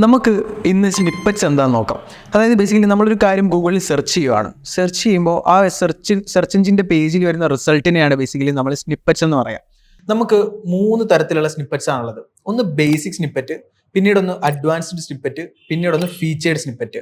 നമുക്ക് ഇന്ന് സ്നിപ്പറ്റ്സ് എന്താണെന്ന് നോക്കാം. അതായത് ബേസിക്കലി നമ്മളൊരു കാര്യം ഗൂഗിളിൽ സെർച്ച് ചെയ്യുകയാണ്. സെർച്ച് ചെയ്യുമ്പോൾ ആ സെർച്ച് എഞ്ചിൻ്റെ പേജിൽ വരുന്ന റിസൾട്ടിനെയാണ് ബേസിക്കലി നമ്മൾ സ്നിപ്പറ്റ്സ് എന്ന് പറയാം. നമുക്ക് 3 തരത്തിലുള്ള സ്നിപ്പറ്റ്സ് ആണുള്ളത്. ഒന്ന് ബേസിക് സ്നിപ്പറ്റ്, പിന്നീടൊന്ന് അഡ്വാൻസ്ഡ് സ്നിപ്പറ്റ്, പിന്നീടൊന്ന് ഫീച്ചേർഡ് സ്നിപ്പറ്റ്.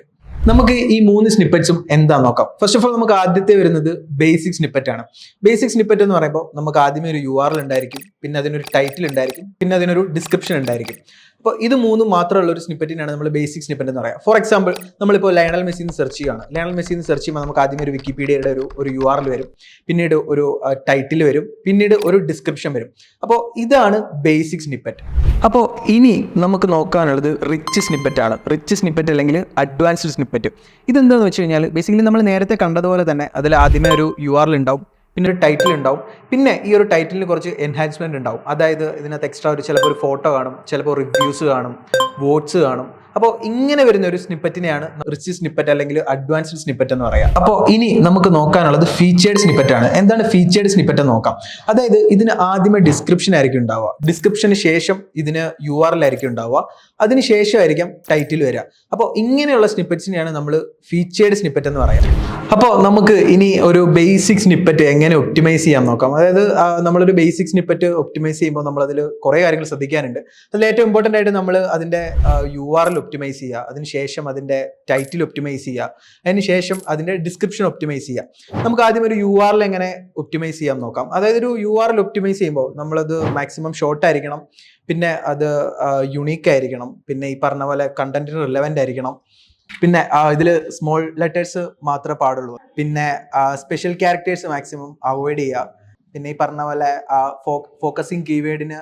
നമുക്ക് ഈ 3 സ്നിപ്പറ്റ്സും എന്താണെന്ന് നോക്കാം. ഫസ്റ്റ് ഓഫ് ഓൾ നമുക്ക് ആദ്യത്തെ വരുന്നത് ബേസിക് സ്നിപ്പറ്റ് ആണ്. ബേസിക് സ്നിപ്പറ്റ് എന്ന് പറയുമ്പോൾ നമുക്ക് ആദ്യമേ ഒരു URL ഉണ്ടായിരിക്കും, പിന്നെ അതിനൊരു ടൈറ്റിൽ ഉണ്ടായിരിക്കും, പിന്നെ അതിനൊരു ഡിസ്ക്രിപ്ഷൻ ഉണ്ടായിരിക്കും. അപ്പോൾ ഇത് 3 മാത്രമുള്ള ഒരു സ്നിപ്പറ്റിനാണ് നമ്മൾ ബേസിക് സ്നിപ്പറ്റ് എന്ന് പറയാം. ഫോർ എക്സാമ്പിൾ, നമ്മളിപ്പോൾ ലയണൽ മെസ്സി എന്ന് സെർച്ച് ചെയ്യുകയാണ്. ലയണൽ മെസ്സി എന്ന് സെർച്ച് ചെയ്യുമ്പോൾ നമുക്ക് ആദ്യമേ ഒരു വിക്കിപീഡിയയുടെ ഒരു URL വരും, പിന്നീട് ഒരു ടൈറ്റിൽ വരും, പിന്നീട് ഒരു ഡിസ്ക്രിപ്ഷൻ വരും. അപ്പോൾ ഇതാണ് ബേസിക് സ്നിപ്പറ്റ്. അപ്പോൾ ഇനി നമുക്ക് നോക്കാനുള്ളത് റിച്ച് സ്നിപ്പറ്റ് ആണ്. റിച്ച് സ്നിപ്പറ്റ് അല്ലെങ്കിൽ അഡ്വാൻസ്ഡ് സ്നിപ്പറ്റ്. ഇതെന്താണെന്ന് വെച്ച് കഴിഞ്ഞാൽ ബേസിക്കലി നമ്മൾ നേരത്തെ കണ്ടതുപോലെ തന്നെ അതിൽ ആദ്യമേ ഒരു URL ഉണ്ടാവും, പിന്നെ ഒരു ടൈറ്റിൽ ഉണ്ടാവും, പിന്നെ ഈ ഒരു ടൈറ്റിലിന് കുറച്ച് എൻഹാൻസ്മെൻറ്റ് ഉണ്ടാവും. അതായത് ഇതിനകത്ത് എക്സ്ട്രാ ചിലപ്പോൾ ഒരു ഫോട്ടോ കാണും, ചിലപ്പോൾ റിവ്യൂസ് കാണും, വോട്ട്സ് കാണും. അപ്പോൾ ഇങ്ങനെ വരുന്ന ഒരു സ്നിപ്പറ്റിനെയാണ് റിച്ച് സ്നിപ്പറ്റ് അല്ലെങ്കിൽ അഡ്വാൻസ്ഡ് സ്നിപ്പറ്റ് എന്ന് പറയാം. അപ്പോൾ ഇനി നമുക്ക് നോക്കാനുള്ളത് ഫീച്ചേർഡ് സ്നിപ്പറ്റ് ആണ്. എന്താണ് ഫീച്ചേർഡ് സ്നിപ്പറ്റ് എന്ന് നോക്കാം. അതായത് ഇതിന് ആദ്യമേ ഡിസ്ക്രിപ്ഷൻ ആയിരിക്കും ഉണ്ടാവുക, ഡിസ്ക്രിപ്ഷന് ശേഷം ഇതിന് URL ആയിരിക്കും ഉണ്ടാവുക, അതിന് ശേഷമായിരിക്കും ടൈറ്റിൽ വരിക. അപ്പോൾ ഇങ്ങനെയുള്ള സ്നിപ്പറ്റ്സിനെയാണ് നമ്മൾ ഫീച്ചേർഡ് സ്നിപ്പറ്റ് എന്ന് പറയാം. അപ്പോൾ നമുക്ക് ഇനി ഒരു ബേസിക് സ്നിപ്പറ്റ് എങ്ങനെ ഒപ്റ്റിമൈസ് ചെയ്യാൻ നോക്കാം. അതായത് നമ്മളൊരു ബേസിക് സ്നിപ്പറ്റ് ഒപ്റ്റിമൈസ് ചെയ്യുമ്പോൾ നമ്മളതിൽ കുറേ കാര്യങ്ങൾ ശ്രദ്ധിക്കാനുണ്ട്. അതിൽ ഏറ്റവും ഇമ്പോർട്ടൻ്റ് ആയിട്ട് നമ്മൾ അതിൻ്റെ URL ഒപ്റ്റിമൈസ് ചെയ്യുക, അതിനുശേഷം അതിൻ്റെ ടൈറ്റിൽ ഒപ്റ്റിമൈസ് ചെയ്യുക, അതിനുശേഷം അതിൻ്റെ ഡിസ്ക്രിപ്ഷൻ ഒപ്റ്റിമൈസ് ചെയ്യുക. നമുക്ക് ആദ്യം ഒരു URL എങ്ങനെ ഒപ്റ്റിമൈസ് ചെയ്യാൻ നോക്കാം. അതായത് ഒരു URL ഒപ്റ്റിമൈസ് ചെയ്യുമ്പോൾ നമ്മളത് മാക്സിമം ഷോർട്ട് ആയിരിക്കണം, പിന്നെ അത് യുണീക്ക് ആയിരിക്കണം, പിന്നെ ഈ പറഞ്ഞ പോലെ കണ്ടന്റിന് റിലവൻ്റ് ആയിരിക്കണം, പിന്നെ ഇതിൽ സ്മോൾ ലെറ്റേഴ്സ് മാത്രമേ പാടുള്ളൂ, പിന്നെ സ്പെഷ്യൽ ക്യാരക്ടേഴ്സ് മാക്സിമം അവോയ്ഡ് ചെയ്യുക, പിന്നെ ഈ പറഞ്ഞ പോലെ ഫോക്കസിങ് കീവേഡിന്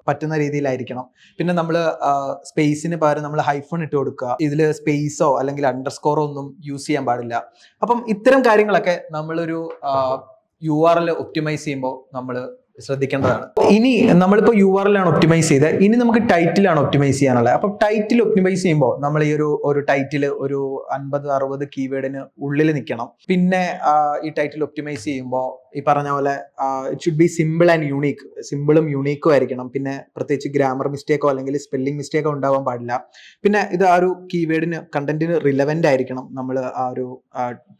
പറ്റുന്ന രീതിയിലായിരിക്കണം. പിന്നെ നമ്മൾ സ്പേസിന് പകരം നമ്മൾ ഹൈഫൺ ഇട്ട് കൊടുക്കുക, ഇതിൽ സ്പേസോ അല്ലെങ്കിൽ അണ്ടർസ്കോറോ ഒന്നും യൂസ് ചെയ്യാൻ പാടില്ല. അപ്പം ഇത്തരം കാര്യങ്ങളൊക്കെ നമ്മളൊരു URL ഒപ്റ്റിമൈസ് ചെയ്യുമ്പോൾ നമ്മൾ ശ്രദ്ധിക്കേണ്ടതാണ്. ഇനി നമ്മളിപ്പോൾ URL ആണ് ഒപ്റ്റിമൈസ് ചെയ്തത്, ഇനി നമുക്ക് ടൈറ്റിലാണ് ഒപ്റ്റിമൈസ് ചെയ്യാനുള്ളത്. അപ്പം ടൈറ്റിൽ ഒപ്റ്റിമൈസ് ചെയ്യുമ്പോൾ നമ്മൾ ഈ ഒരു ടൈറ്റിൽ ഒരു 50-60 കീവേഡിന് ഉള്ളിൽ നിൽക്കണം. പിന്നെ ഈ ടൈറ്റിൽ ഒപ്റ്റിമൈസ് ചെയ്യുമ്പോൾ ഈ പറഞ്ഞ പോലെ it should be simple and unique, സിമ്പിളും യൂണീക്കും ആയിരിക്കണം. പിന്നെ പ്രത്യേകിച്ച് ഗ്രാമർ മിസ്റ്റേക്കോ അല്ലെങ്കിൽ സ്പെല്ലിംഗ് മിസ്റ്റേക്കോ ഉണ്ടാവാൻ പാടില്ല. പിന്നെ ഇത് ആ ഒരു കീവേഡിന് കണ്ടന്റിന് റിലവൻ്റ് ആയിരിക്കണം നമ്മൾ ആ ഒരു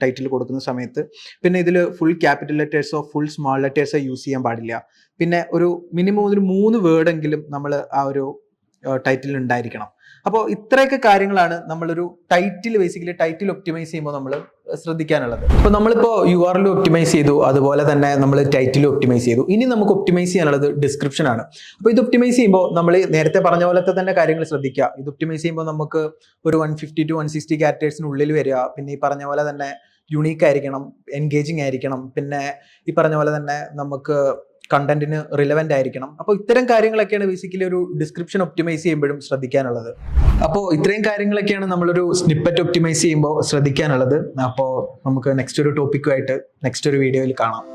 ടൈറ്റിൽ കൊടുക്കുന്ന സമയത്ത്. പിന്നെ ഇതിൽ ഫുൾ ക്യാപിറ്റൽ ലെറ്റേഴ്സോ ഫുൾ സ്മോൾ ലെറ്റേഴ്സോ യൂസ് ചെയ്യാൻ പാടില്ല. പിന്നെ ഒരു മിനിമം ഒരു 3 വേർഡെങ്കിലും നമ്മൾ ആ ഒരു ടൈറ്റിൽ ഉണ്ടായിരിക്കണം. അപ്പോൾ ഇത്രയൊക്കെ കാര്യങ്ങളാണ് നമ്മളൊരു ബേസിക്കലി ടൈറ്റിൽ ഒപ്റ്റിമൈസ് ചെയ്യുമ്പോൾ നമ്മൾ ശ്രദ്ധിക്കാനുള്ളത്. അപ്പോൾ നമ്മളിപ്പോൾ URL ഒപ്റ്റിമൈസ് ചെയ്തു, അതുപോലെ തന്നെ നമ്മൾ ടൈറ്റിൽ ഒപ്റ്റിമൈസ് ചെയ്തു. ഇനി നമുക്ക് ഒപ്റ്റിമൈസ് ചെയ്യാനുള്ളത് ഡിസ്ക്രിപ്ഷൻ ആണ്. അപ്പോൾ ഇത് ഒപ്റ്റിമൈസ് ചെയ്യുമ്പോൾ നമ്മൾ നേരത്തെ പറഞ്ഞ പോലത്തെ തന്നെ കാര്യങ്ങൾ ശ്രദ്ധിക്കുക. ഇത് ഒപ്റ്റിമൈസ് ചെയ്യുമ്പോൾ നമുക്ക് ഒരു 150 to 160 ക്യാരക്ടേഴ്സിനുള്ളിൽ വരിക, പിന്നെ ഈ പറഞ്ഞ പോലെ തന്നെ യുണീക്ക് ആയിരിക്കണം, എൻഗേജിങ് ആയിരിക്കണം, പിന്നെ ഈ പറഞ്ഞ പോലെ തന്നെ നമുക്ക് കണ്ടന്റിന് റിലവൻ്റ് ആയിരിക്കണം. അപ്പോൾ ഇത്തരം കാര്യങ്ങളൊക്കെയാണ് ബേസിക്കലി ഒരു ഡിസ്ക്രിപ്ഷൻ ഒപ്റ്റിമൈസ് ചെയ്യുമ്പോഴും ശ്രദ്ധിക്കാനുള്ളത്. അപ്പോൾ ഇത്രയും കാര്യങ്ങളൊക്കെയാണ് നമ്മളൊരു സ്നിപ്പറ്റ് ഒപ്റ്റിമൈസ് ചെയ്യുമ്പോൾ ശ്രദ്ധിക്കാനുള്ളത്. അപ്പോൾ നമുക്ക് നെക്സ്റ്റ് ഒരു ടോപ്പിക്കുമായിട്ട് നെക്സ്റ്റ് ഒരു വീഡിയോയിൽ കാണാം.